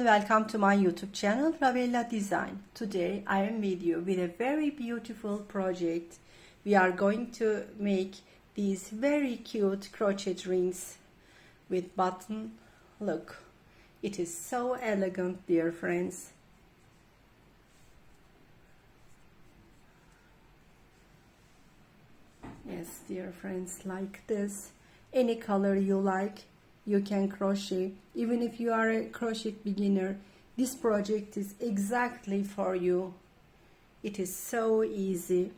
welcome to my YouTube channel Ravella Design. Today I am with you with a very beautiful project. We are going to make these very cute crochet rings with button. Look, it is so elegant, dear friends. Yes, dear friends, like this. Any color you like, you can crochet. Even if you are a crochet beginner, this project is exactly for you. It is so easy.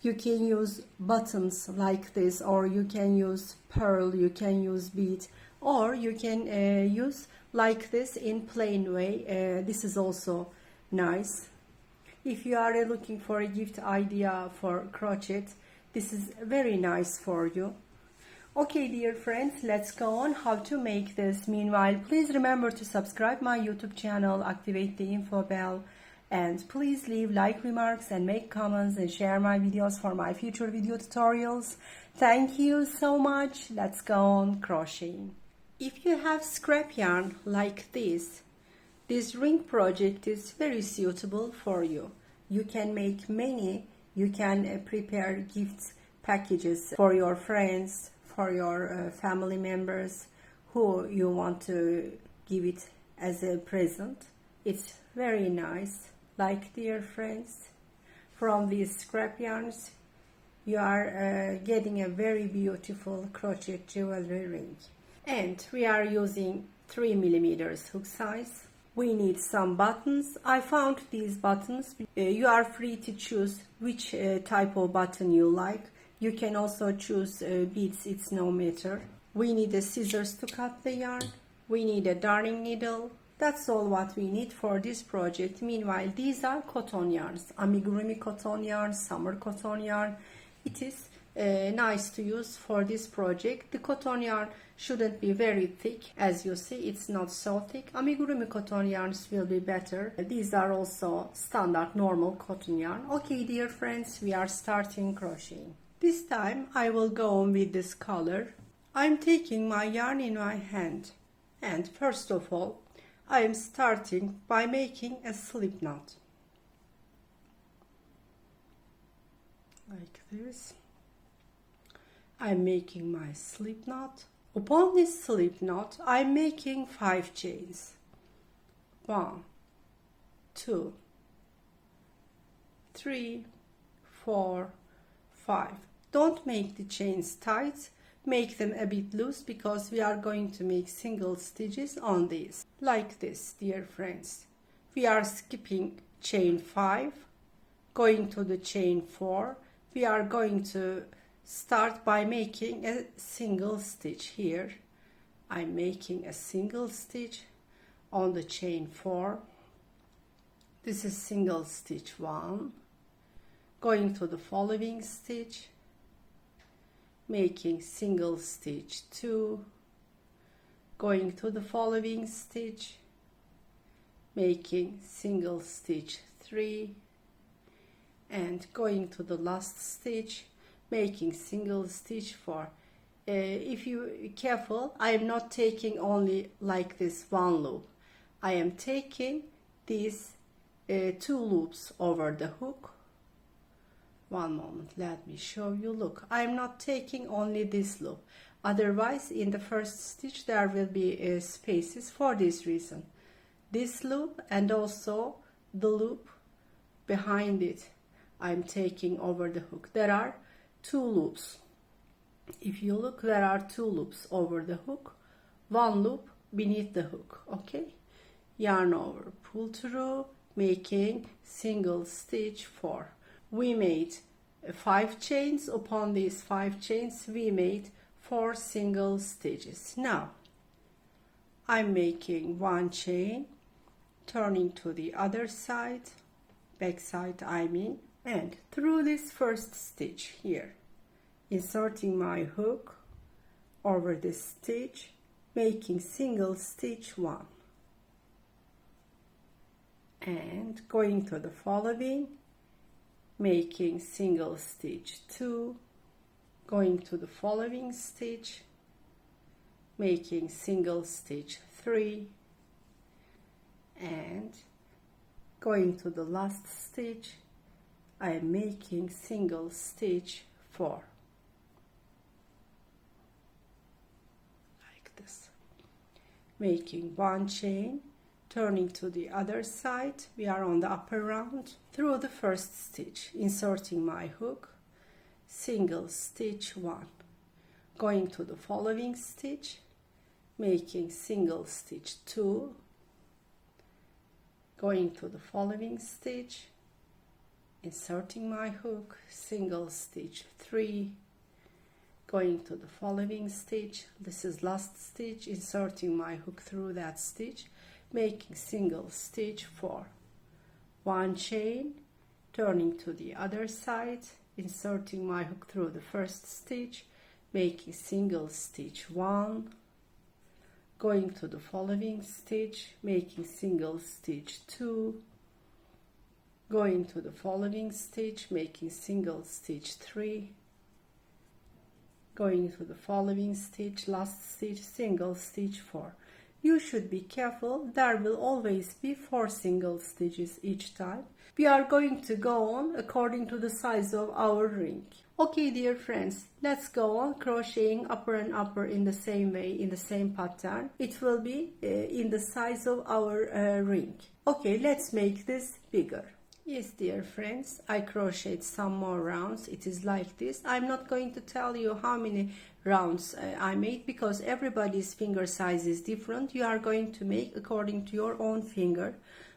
You can use buttons like this, or you can use pearl, you can use bead, or you can use like this in plain way. This is also nice. If you are looking for a gift idea for crochet, this is very nice for you. Okay, dear friends, let's go on how to make this. Meanwhile, please remember to subscribe my YouTube channel, activate the info bell, and please leave like remarks and make comments and share my videos for my future video tutorials. Thank you so much. Let's go on crocheting. If you have scrap yarn like this ring project is very suitable for you. You can make many. You can prepare gifts packages for your friends, for your family members who you want to give it as a present. It's very nice. Like, dear friends, from these scrap yarns you are getting a very beautiful crochet jewelry ring. And we are using 3mm hook size. We need some buttons. I found these buttons. You are free to choose which type of button you like. You can also choose beads, it's no matter. We need a scissors to cut the yarn. We need a darning needle. That's all what we need for this project. Meanwhile, these are cotton yarns, amigurumi cotton yarn, summer cotton yarn. It is nice to use for this project. The cotton yarn shouldn't be very thick. As you see, it's not so thick. Amigurumi cotton yarns will be better. These are also standard normal cotton yarn. Okay, dear friends, we are starting crocheting. This time I will go on with this color. I'm taking my yarn in my hand, and first of all I am starting by making a slip knot like this. I'm making my slip knot. Upon this slip knot I'm making 5 chains. 1, 2, 3, 4, 5. Don't make the chains tight, make them a bit loose because we are going to make single stitches on these. Like this, dear friends. We are skipping chain 5, going to the chain 4. We are going to start by making a single stitch here. I'm making a single stitch on the chain 4. This is single stitch 1. Going to the following stitch, making single stitch 2, going to the following stitch, making single stitch 3, and going to the last stitch, making single stitch 4. If you are careful, I am not taking only like this one loop. I am taking these 2 loops over the hook. One moment, let me show you. Look, I'm not taking only this loop. Otherwise, in the first stitch there will be spaces for this reason. This loop and also the loop behind it I'm taking over the hook. There are 2 loops. If you look, there are 2 loops over the hook, 1 loop beneath the hook. Okay, yarn over, pull through, making single stitch 4. We made 5 chains. Upon these 5 chains we made 4 single stitches. Now I'm making 1 chain, turning to the other side, back side I mean, and through this first stitch here, inserting my hook over this stitch, making single stitch 1, and going to the following, making single stitch 2, going to the following stitch, making single stitch 3, and going to the last stitch, I am making single stitch 4, like this, making 1 chain, turning to the other side. We are on the upper round. Through the first stitch, inserting my hook, single stitch 1, going to the following stitch, making single stitch 2, going to the following stitch, inserting my hook, single stitch 3, going to the following stitch, this is last stitch, inserting my hook through that stitch, making single stitch 4, 1 chain, turning to the other side, inserting my hook through the first stitch, making single stitch 1, going to the following stitch, making single stitch 2, going to the following stitch, making single stitch 3, going to the following stitch, last stitch, single stitch 4. You should be careful, there will always be 4 single stitches each time. We are going to go on according to the size of our ring. Okay, dear friends, let's go on crocheting upper and upper in the same way, in the same pattern. It will be in the size of our ring. Okay, let's make this bigger. Yes, dear friends, I crocheted some more rounds. It is like this. I'm not going to tell you how many rounds I made because everybody's finger size is different. You are going to make according to your own finger.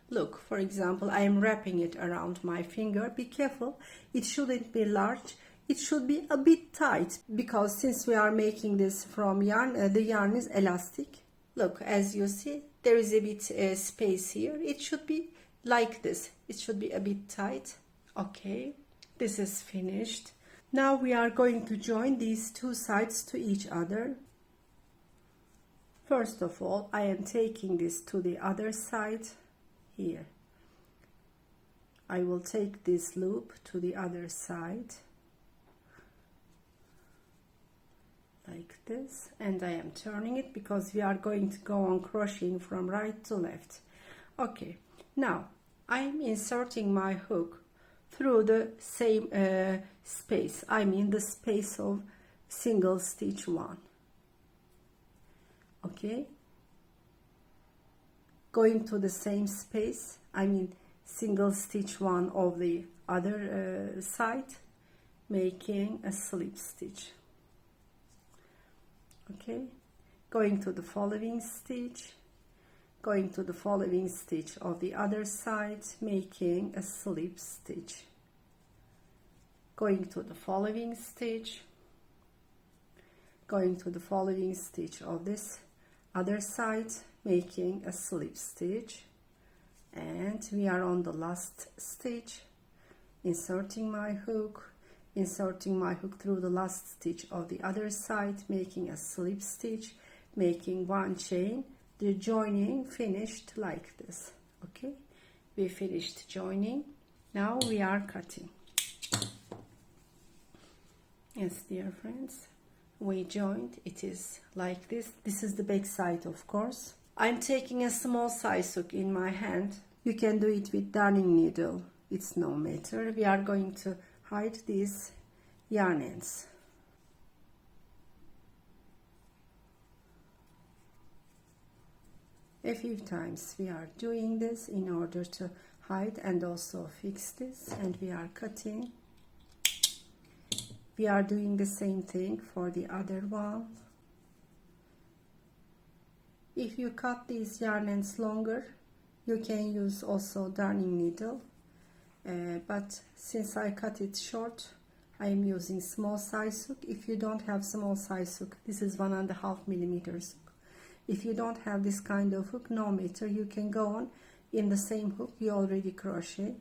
Look, for example, I am wrapping it around my finger. Be careful, it shouldn't be large. It should be a bit tight because since we are making this from yarn, the yarn is elastic. Look, as you see, there is a bit space here. It should be like this. It should be a bit tight. Okay, this is finished. Now we are going to join these two sides to each other. First of all, I am taking this to the other side here. I will take this loop to the other side like this, and I am turning it because we are going to go on crocheting from right to left. Okay, now I am inserting my hook through the same space, I mean the space of single stitch 1. Okay, going to the same space, I mean single stitch 1 of the other side, making a slip stitch. Okay, going to the following stitch, going to the following stitch of the other side, making a slip stitch, going to the following stitch, going to the following stitch of this other side, making a slip stitch, and we are on the last stitch, inserting my hook through the last stitch of the other side, making a slip stitch, making 1 chain. The joining finished like this. Okay, we finished joining. Now we are cutting. Yes, dear friends, we joined. It is like this. This is the back side, of course. I'm taking a small size hook in my hand. You can do it with darning needle. It's no matter. We are going to hide these yarn ends. A few times we are doing this in order to hide and also fix this, and we are cutting. We are doing the same thing for the other one. If you cut these yarn ends longer, you can use also darning needle, but since I cut it short, I am using small size hook. If you don't have small size hook, this is 1.5 millimeters. If you don't have this kind of hook, no matter, you can go on in the same hook you already crochet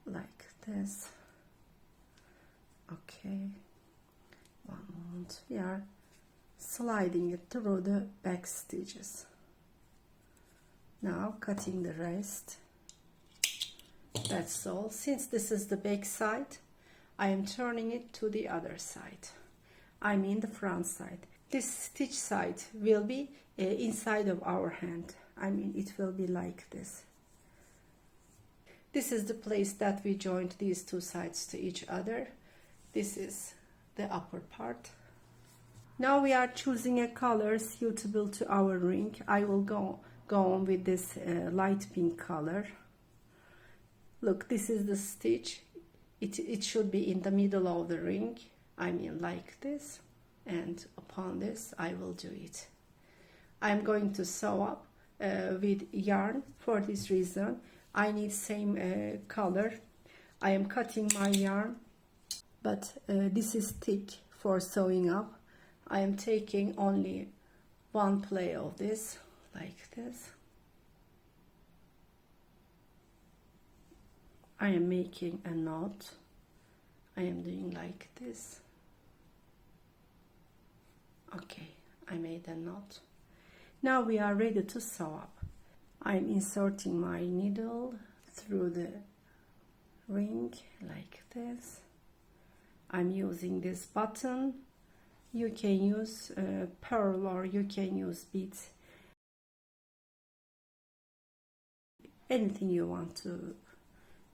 like this. Okay, one moment. We are sliding it through the back stitches. Now cutting the rest. That's all. Since this is the back side, I am turning it to the other side, I mean the front side. This stitch side will be inside of our hand. I mean, it will be like this. This is the place that we joined these two sides to each other. This is the upper part. Now we are choosing a color suitable to our ring. I will go on with this light pink color. Look, this is the stitch. It should be in the middle of the ring. I mean, like this. And upon this, I will do it. I'm going to sew up with yarn. For this reason, I need same color. I am cutting my yarn, but this is thick for sewing up. I am taking only one play of this, like this. I am making a knot. I am doing like this. Okay, I made a knot. Now we are ready to sew up. I'm inserting my needle through the ring like this. I'm using this button. You can use pearl or you can use beads. Anything you want to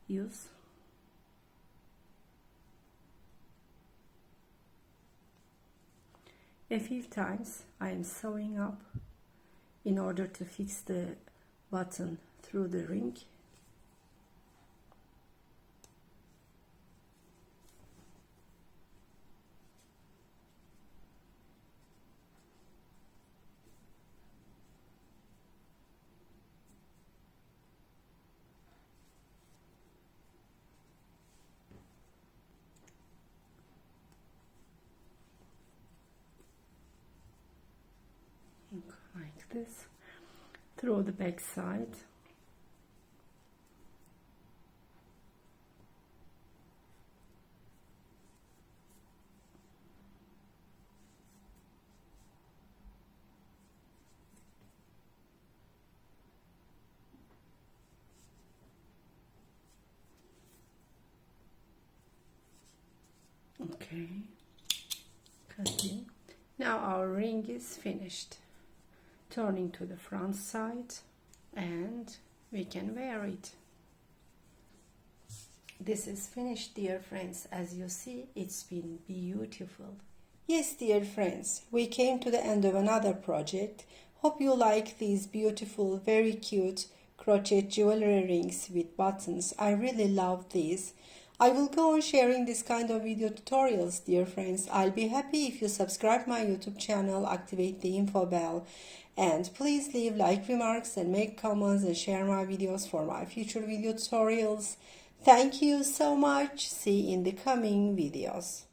use. A few times I am sewing up in order to fix the button through the ring. Like this through the back side. Okay, cutting. Now our ring is finished. Turning to the front side, and we can wear it. This is finished, dear friends. As you see, it's been beautiful. Yes, dear friends, we came to the end of another project. Hope you like these beautiful, very cute crochet jewelry rings with buttons. I really love these. I will go on sharing this kind of video tutorials, dear friends. I'll be happy if you subscribe my YouTube channel, activate the info bell, and please leave like remarks and make comments and share my videos for my future video tutorials. Thank you so much. See you in the coming videos.